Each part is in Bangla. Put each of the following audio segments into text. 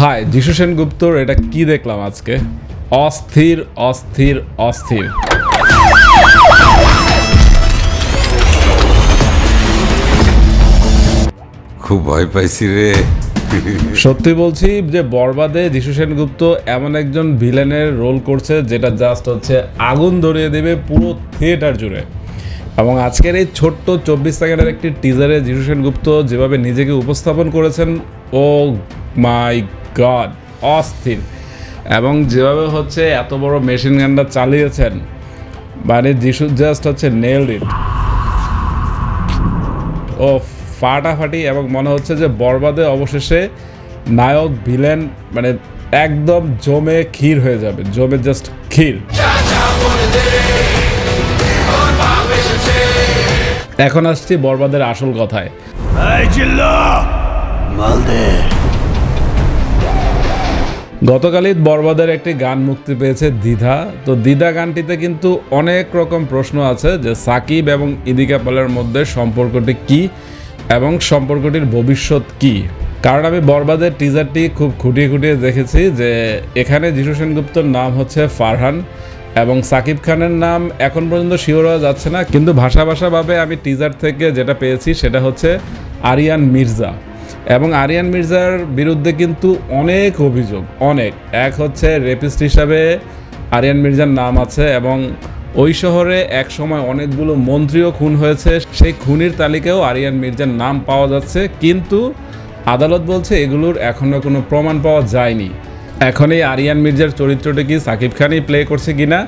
হাই যিশু সেনগুপ্তর এটা কি দেখলাম আজকে অস্থির অস্থির অস্থির খুব ভয় পাইছি রে সত্যি বলছি যে বরবাদে যিশু সেনগুপ্ত এমন একজন ভিলেনের রোল করছে যেটা জাস্ট হচ্ছে আগুন ধরিয়ে দেবে পুরো থিয়েটার জুড়ে। এবং আজকের এই ছোট্ট 24 সেকেন্ডের একটি টিজারে যিশু সেনগুপ্ত যেভাবে নিজেকে উপস্থাপন করেছেন ও মাই গড অস্থির। এবং যেভাবে হচ্ছে এত বড় মেশিন গানটা চালিয়েছেন মানে যিশু জাস্ট হচ্ছে নেলড ইট ও ফাটাফাটি। এবং মনে হচ্ছে যে বরবাদে অবশেষে নায়ক ভিলেন মানে একদম জমে ক্ষীর হয়ে যাবে, জমে জাস্ট ক্ষীর। এখন আসছি বরবাদের আসল কথায়। গতকালই বরবাদের একটি গান মুক্তি পেয়েছে দ্বিধা। তো দ্বিধা গানটিতে কিন্তু অনেক রকম প্রশ্ন আছে যে সাকিব এবং ইদিকা পালের মধ্যে সম্পর্কটি কি এবং সম্পর্কটির ভবিষ্যৎ কি। কারণ আমি বরবাদের টিজারটি খুব খুঁটিয়ে খুঁটিয়ে দেখেছি যে এখানে যিশু সেনগুপ্তর নাম হচ্ছে ফারহান এবং সাকিব খানের নাম এখন পর্যন্ত শিওর হওয়া যাচ্ছে না, কিন্তু ভাষাভাবে আমি টিজার থেকে যেটা পেয়েছি সেটা হচ্ছে আরিয়ান মির্জা। এবং আরিয়ান মির্জার বিরুদ্ধে কিন্তু অনেক অভিযোগ, অনেক। এক হচ্ছে রেপিস্ট হিসাবে আরিয়ান মির্জার নাম আছে এবং ওই শহরে এক সময় অনেকগুলো মন্ত্রীও খুন হয়েছে, সেই খুনির তালিকায়ও আরিয়ান মির্জার নাম পাওয়া যাচ্ছে, কিন্তু আদালত বলছে এগুলোর এখনও কোনো প্রমাণ পাওয়া যায়নি। এখন এই আরিয়ান মির্জার চরিত্রটি কি সাকিব খানই প্লে করছে কিনা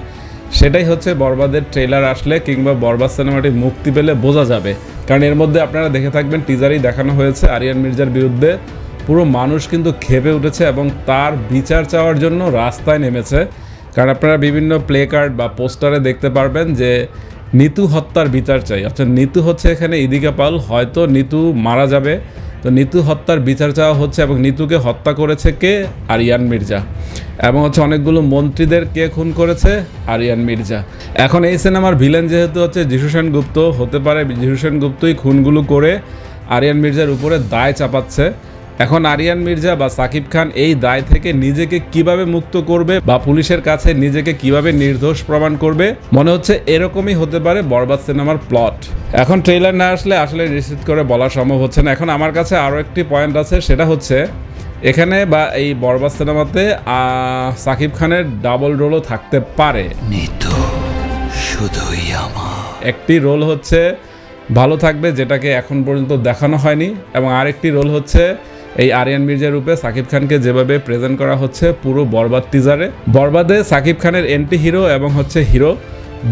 সেটাই হচ্ছে বরবাদের ট্রেলার আসলে কিংবা বরবাদ সিনেমাটি মুক্তি পেলে বোঝা যাবে। কারণ এর মধ্যে আপনারা দেখে থাকবেন টিজারেই দেখানো হয়েছে আরিয়ান মির্জার বিরুদ্ধে পুরো মানুষ কিন্তু ক্ষেপে উঠেছে এবং তার বিচার চাওয়ার জন্য রাস্তায় নেমেছে। কারণ আপনারা বিভিন্ন প্লে কার্ড বা পোস্টারে দেখতে পারবেন যে নিতু হত্যার বিচার চাই, অর্থাৎ নিতু হচ্ছে এখানে ইদিকা পাল, হয়তো নিতু মারা যাবে, তো নিতু হত্যার বিচার চাওয়া হচ্ছে। এবং নিতুকে হত্যা করেছে কে? আরিয়ান মির্জা। এবং হচ্ছে অনেকগুলো মন্ত্রীদের কে খুন করেছে? আরিয়ান মির্জা। এখন এই সিনেমার ভিলেন যেহেতু হচ্ছে যিশু সেনগুপ্ত, হতে পারে যিশু সেনগুপ্তই খুনগুলো করে আরিয়ান মির্জার উপরে দায় চাপাচ্ছে। এখন আরিয়ান মির্জা বা সাকিব খান এই দায় থেকে নিজেকে কিভাবে মুক্ত করবে বা পুলিশের কাছে নিজেকে কিভাবে নির্দোষ প্রমাণ করবে, মনে হচ্ছে এরকমই হতে পারে বরবাদ সিনেমার প্লট। এখন ট্রেলার না আসলে নিশ্চিত করে বলা সম্ভব হচ্ছে না। এখন আমার কাছে আরও একটি পয়েন্ট আছে, সেটা হচ্ছে এখানে বা এই বরবাদ সিনেমাতে সাকিব খানের ডাবল রোলও থাকতে পারে। একটি রোল হচ্ছে ভালো থাকবে যেটাকে এখন পর্যন্ত দেখানো হয়নি, এবং আরেকটি রোল হচ্ছে এই আরিয়ান মির্জার রূপে সাকিব খানকে যেভাবে প্রেজেন্ট করা হচ্ছে পুরো বরবাদ টিজারে। বরবাদে সাকিব খানের এন্টি হিরো এবং হচ্ছে হিরো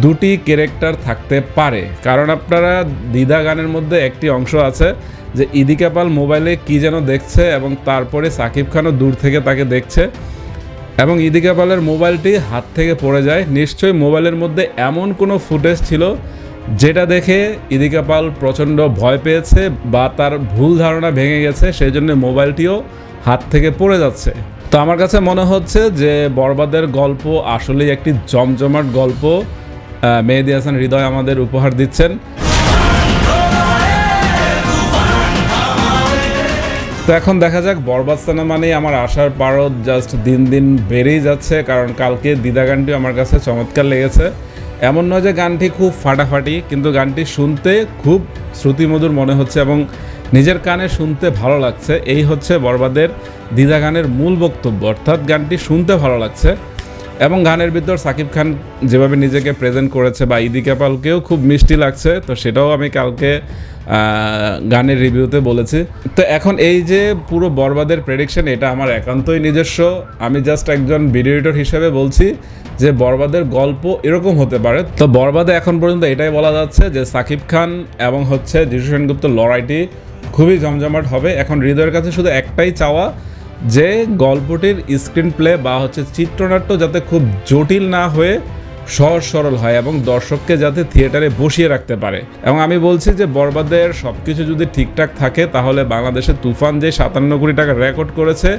দুটি ক্যারেক্টার থাকতে পারে। কারণ আপনারা দ্বিধা গানের মধ্যে একটি অংশ আছে যে ইদিকা পাল মোবাইলে কি যেন দেখছে এবং তারপরে সাকিব খানও দূর থেকে তাকে দেখছে এবং ইদিকা পালের মোবাইলটি হাত থেকে পড়ে যায়। নিশ্চয়ই মোবাইলের মধ্যে এমন কোনো ফুটেজ ছিল যেটা দেখে ইদিকা পাল প্রচণ্ড ভয় পেয়েছে বা তার ভুল ধারণা ভেঙে গেছে, সেই জন্য মোবাইলটিও হাত থেকে পড়ে যাচ্ছে। তো আমার কাছে মনে হচ্ছে যে বরবাদের গল্প আসলেই একটি জমজমাট গল্প মেহেদী হাসান হৃদয় আমাদের উপহার দিচ্ছেন। তো এখন দেখা যাক বরবাদ সিনেমা নিয়ে আমার আশার পারদ জাস্ট দিন দিন বেড়েই যাচ্ছে। কারণ কালকে দ্বিধা গানটিও আমার কাছে চমৎকার লেগেছে। এমন নয় যে গানটি খুব ফাটাফাটি, কিন্তু গানটি শুনতে খুব শ্রুতিমধুর মনে হচ্ছে এবং নিজের কানে শুনতে ভালো লাগছে। এই হচ্ছে বরবাদের দ্বিধা গানের মূল বক্তব্য, অর্থাৎ গানটি শুনতে ভালো লাগছে এবং গানের ভিতর সাকিব খান যেভাবে নিজেকে প্রেজেন্ট করেছে বা ইদিকা পালকেও খুব মিষ্টি লাগছে। তো সেটাও আমি কালকে গানের রিভিউতে বলেছি। তো এখন এই যে পুরো বরবাদের প্রেডিকশন, এটা আমার একান্তই নিজস্ব। আমি জাস্ট একজন ভিডিও এডিটর হিসেবে বলছি যে বরবাদের গল্প এরকম হতে পারে। তো বরবাদে এখন পর্যন্ত এটাই বলা যাচ্ছে যে সাকিব খান এবং হচ্ছে যিশু সেনগুপ্তর লড়াইটি খুবই জমজমাট হবে। এখন হৃদয়ের কাছে শুধু একটাই চাওয়া যে গল্পটির স্ক্রিন প্লে বা হচ্ছে চিত্রনাট্য যাতে খুব জটিল না হয়ে সহজ সরল হয় এবং দর্শককে যাতে থিয়েটারে বসিয়ে রাখতে পারে। এবং আমি বলছি যে বরবাদের সব কিছু যদি ঠিকঠাক থাকে তাহলে বাংলাদেশের তুফান যে 57 কোটি টাকা রেকর্ড করেছে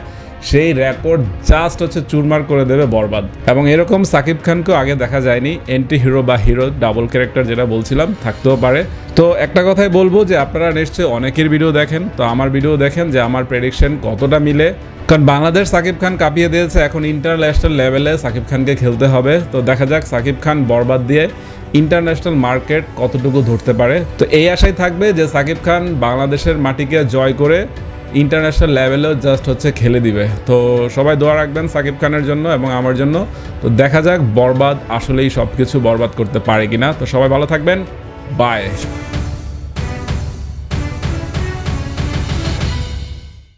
সেই রেকর্ড জাস্ট হচ্ছে চুরমার করে দেবে বরবাদ। এবং এরকম সাকিব খানকেও আগে দেখা যায়নি, এন্টি হিরো বা হিরো ডাবল ক্যারেক্টার যেটা বলছিলাম থাকতেও পারে। তো একটা কথাই বলবো যে আপনারা নিশ্চয়ই অনেকের ভিডিও দেখেন, তো আমার ভিডিও দেখেন যে আমার প্রেডিকশন কতটা মিলে কারণ বাংলাদেশ সাকিব খান কাঁপিয়ে দিয়েছে, এখন ইন্টারন্যাশনাল লেভেলে সাকিব খানকে খেলতে হবে। তো দেখা যাক সাকিব খান বরবাদ দিয়ে ইন্টারন্যাশনাল মার্কেট কতটুকু ধরতে পারে। তো এই আশাই থাকবে যে সাকিব খান বাংলাদেশের মাটিকে জয় করে ইন্টারন্যাশনাল লেভেলেও জাস্ট হচ্ছে খেলে দিবে। তো সবাই দোয়া রাখবেন সাকিব খানের জন্য এবং আমার জন্য। তো দেখা যাক বরবাদ আসলেই সব কিছু বরবাদ করতে পারে কিনা। তো সবাই ভালো থাকবেন, বাই।